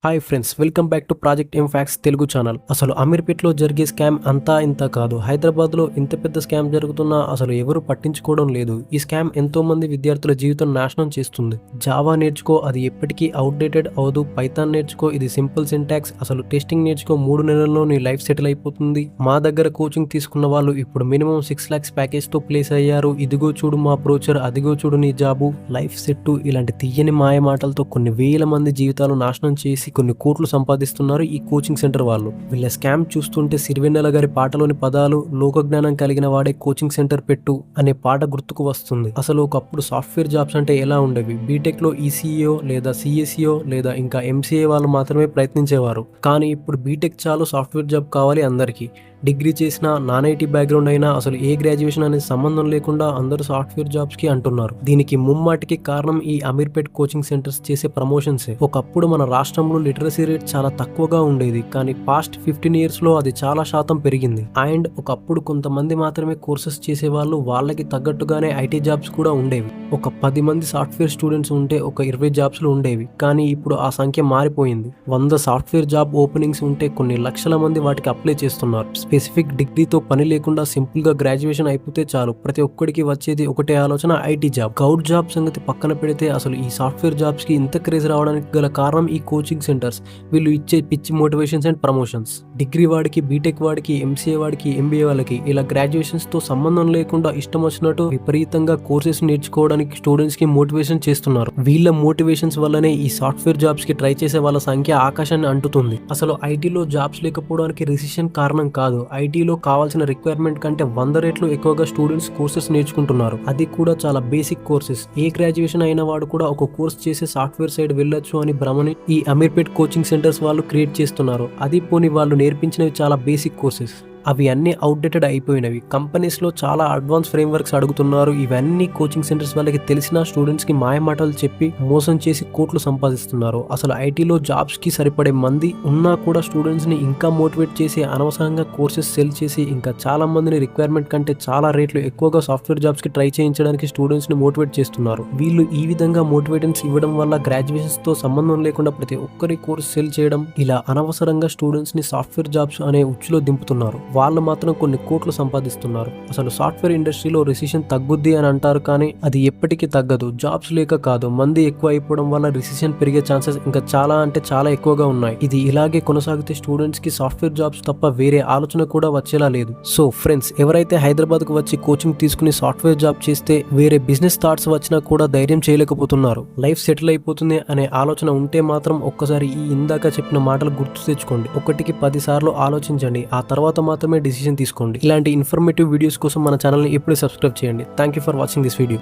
Hi friends, welcome back to project M facts Telugu channel. అసలు అమీర్పేట్లో జరిగే scam అంతా ఇంత కాదు. హైదరాబాద్లో ఇంత పెద్ద స్కామ్ జరుగుతున్నా అసలు ఎవరు పట్టించుకోవడం లేదు. ఈ స్కామ్ ఎంతో మంది విద్యార్థుల జీవితం నాశనం చేస్తుంది. జావా నేర్చుకో, అది ఎప్పటికీ అవుట్డేటెడ్ అవదు. పైథాన్ నేర్చుకో, ఇది సింపుల్ సింటాక్స్. అసలు టెస్టింగ్ నేర్చుకో, 3 నెలల్లో నీ లైఫ్ సెటిల్ అయిపోతుంది. మా దగ్గర కోచింగ్ తీసుకున్న వాళ్ళు ఇప్పుడు మినిమం 6 lakhs ప్యాకేజ్ తో ప్లేస్ అయ్యారు. ఇదిగో చూడు మా బ్రోచర్, అదిగో చూడు నీ జాబు, లైఫ్ సెట్. ఇలాంటి తీయని మాయ మాటలతో కొన్ని వేల మంది జీవితాలు నాశనం చేసి కొన్ని కోట్లు సంపాదిస్తున్నారు ఈ కోచింగ్ సెంటర్ వాళ్ళు. వీళ్ళ స్కామ్ చూస్తుంటే సిరివెన్నెల గారి పాటలోని పదాలు, లోకజ్ఞానం కలిగిన వాడే కోచింగ్ సెంటర్ పెట్టు అనే పాట గుర్తుకు వస్తుంది. అసలు ఒకప్పుడు సాఫ్ట్వేర్ జాబ్స్ అంటే ఎలా ఉండేవి? బీటెక్ లో ఈసీఓ లేదా సిఎస్ఈఓ లేదా ఇంకా ఎంసీఏ వాళ్ళు మాత్రమే ప్రయత్నించేవారు. కానీ ఇప్పుడు బీటెక్ చాలు, సాఫ్ట్వేర్ జాబ్ కావాలి అందరికీ. డిగ్రీ చేసినా, నాన్ ఐటీ బ్యాక్గ్రౌండ్ అయినా, అసలు ఏ గ్రాడ్యుయేషన్ అనేది సంబంధం లేకుండా అందరూ సాఫ్ట్వేర్ జాబ్స్ కి అంటున్నారు. దీనికి ముమ్మాటికి కారణం ఈ అమీర్పేట్ కోచింగ్ సెంటర్స్ చేసే ప్రమోషన్సే. ఒకప్పుడు మన రాష్ట్రంలో లిటరసీ రేట్ చాలా తక్కువగా ఉండేది, కానీ పాస్ట్ 15 years లో అది చాలా శాతం పెరిగింది. అండ్ ఒకప్పుడు కొంతమంది మాత్రమే కోర్సెస్ చేసేవాళ్ళు, వాళ్ళకి తగ్గట్టుగానే ఐటీ జాబ్స్ కూడా ఉండేవి. ఒక 10 మంది సాఫ్ట్వేర్ స్టూడెంట్స్ ఉంటే ఒక 20 జాబ్స్లు ఉండేవి. కానీ ఇప్పుడు ఆ సంఖ్య మారిపోయింది. 100 సాఫ్ట్వేర్ జాబ్ ఓపెనింగ్స్ ఉంటే కొన్ని లక్షల మంది వాటికి అప్లై చేస్తున్నారు. స్పెసిఫిక్ డిగ్రీతో పని లేకుండా సింపుల్ గా గ్రాడ్యుయేషన్ అయిపోతే చాలు. ప్రతి ఒక్కడికి వచ్చేది ఒకటే ఆలోచన, ఐటీ జాబ్. గౌట్ జాబ్ సంగతి పక్కన పెడితే అసలు ఈ సాఫ్ట్వేర్ జాబ్స్ కి ఇంత క్రేజ్ రావడానికి గల కారణం ఈ కోచింగ్ సెంటర్స్. వీళ్ళు ఇచ్చే పిచ్చి మోటివేషన్స్ అండ్ ప్రమోషన్స్. డిగ్రీ వాడికి, బీటెక్ వాడికి, ఎంసీఏ వాడికి, ఎంబీఏ వాళ్ళకి ఇలా గ్రాడ్యుయేషన్స్ తో సంబంధం లేకుండా ఇష్టం వచ్చినట్టు విపరీతంగా కోర్సెస్ నేర్చుకోవడానికి స్టూడెంట్స్ కి మోటివేషన్ చేస్తున్నారు. వీళ్ళ మోటివేషన్స్ వల్లనే ఈ సాఫ్ట్వేర్ జాబ్స్ కి ట్రై చేసే వాళ్ళ సంఖ్య ఆకాశాన్ని అంటుతుంది. అసలు ఐటీలో జాబ్స్ లేకపోవడానికి రిసెషన్ కారణం కాదు. ఐటీలో కావాల్సిన రిక్వైర్మెంట్ కంటే 100 రెట్లు ఎక్కువగా స్టూడెంట్స్ కోర్సెస్ నేర్చుకుంటున్నారు. అది కూడా చాలా బేసిక్ కోర్సెస్. ఏ గ్రాడ్యుయేషన్ అయిన వాడు కూడా ఒక కోర్స్ చేసి సాఫ్ట్వేర్ సైడ్ వెళ్ళొచ్చు అని భ్రమని ఈ అమీర్పేట్ కోచింగ్ సెంటర్స్ వాళ్ళు క్రియేట్ చేస్తున్నారు. అది పోని వాళ్ళు నేర్పించినవి చాలా బేసిక్ కోర్సెస్. అవి అన్ని అవుట్డేటెడ్ అయిపోయినవి. కంపెనీస్ లో చాలా అడ్వాన్స్ ఫ్రేమ్వర్క్స్ అడుగుతున్నారు. ఇవన్నీ కోచింగ్ సెంటర్స్ వాళ్ళకి తెలిసిన స్టూడెంట్స్ కి మాయమాటలు చెప్పి మోసం చేసి కోట్లు సంపాదిస్తున్నారు. అసలు ఐటీలో జాబ్స్ కి సరిపడే మంది ఉన్నా కూడా స్టూడెంట్స్ ని ఇంకా మోటివేట్ చేసి అనవసరంగా కోర్సెస్ సెల్ చేసి ఇంకా చాలా మందిని రిక్వైర్మెంట్ కంటే చాలా రేట్లు ఎక్కువగా సాఫ్ట్వేర్ జాబ్స్ కి ట్రై చేయించడానికి స్టూడెంట్స్ ని మోటివేట్ చేస్తున్నారు. వీళ్ళు ఈ విధంగా మోటివేషన్స్ ఇవ్వడం వల్ల గ్రాడ్యుయేషన్స్ తో సంబంధం లేకుండా ప్రతి ఒక్కరి కోర్స్ సెల్ చేయడం, ఇలా అనవసరంగా స్టూడెంట్స్ ని సాఫ్ట్వేర్ జాబ్స్ అనే ఉచ్చులో దింపుతున్నారు. వాళ్ళు మాత్రం కొన్ని కోట్లు సంపాదిస్తున్నారు. అసలు సాఫ్ట్వేర్ ఇండస్ట్రీలో రిసెషన్ తగ్గుద్ది అని అంటారు, కానీ అది ఎప్పటికీ తగ్గదు. జాబ్స్ లేక కాదు, మంది ఎక్కువ అయిపోవడం వల్ల రిసెషన్ పెరిగే ఛాన్సెస్ ఇంకా చాలా అంటే చాలా ఎక్కువగా ఉన్నాయి. ఇది ఇలాగే కొనసాగితే స్టూడెంట్స్ కి సాఫ్ట్వేర్ జాబ్స్ తప్ప వేరే ఆలోచన కూడా వచ్చేలా లేదు. సో ఫ్రెండ్స్, ఎవరైతే హైదరాబాద్ కు వచ్చి కోచింగ్ తీసుకుని సాఫ్ట్వేర్ జాబ్ చేస్తే వేరే బిజినెస్ థాట్స్ వచ్చినా కూడా ధైర్యం చేయలేకపోతున్నారు, లైఫ్ సెటిల్ అయిపోతుంది అనే ఆలోచన ఉంటే మాత్రం ఒక్కసారి ఈ ఇందాక చెప్పిన మాటలు గుర్తు తెచ్చుకోండి. ఒకటికి 10 సార్లు ఆలోచించండి. ఆ తర్వాత మాత్రమే డిసిషన్ తీసుకోండి. ఇలాంటి ఇన్ఫర్మేటివ్ వీడియోస్ కోసం మన ఛానల్ని ఎప్పుడూ సబ్స్క్రైబ్ చేయండి. Thank you for watching this video.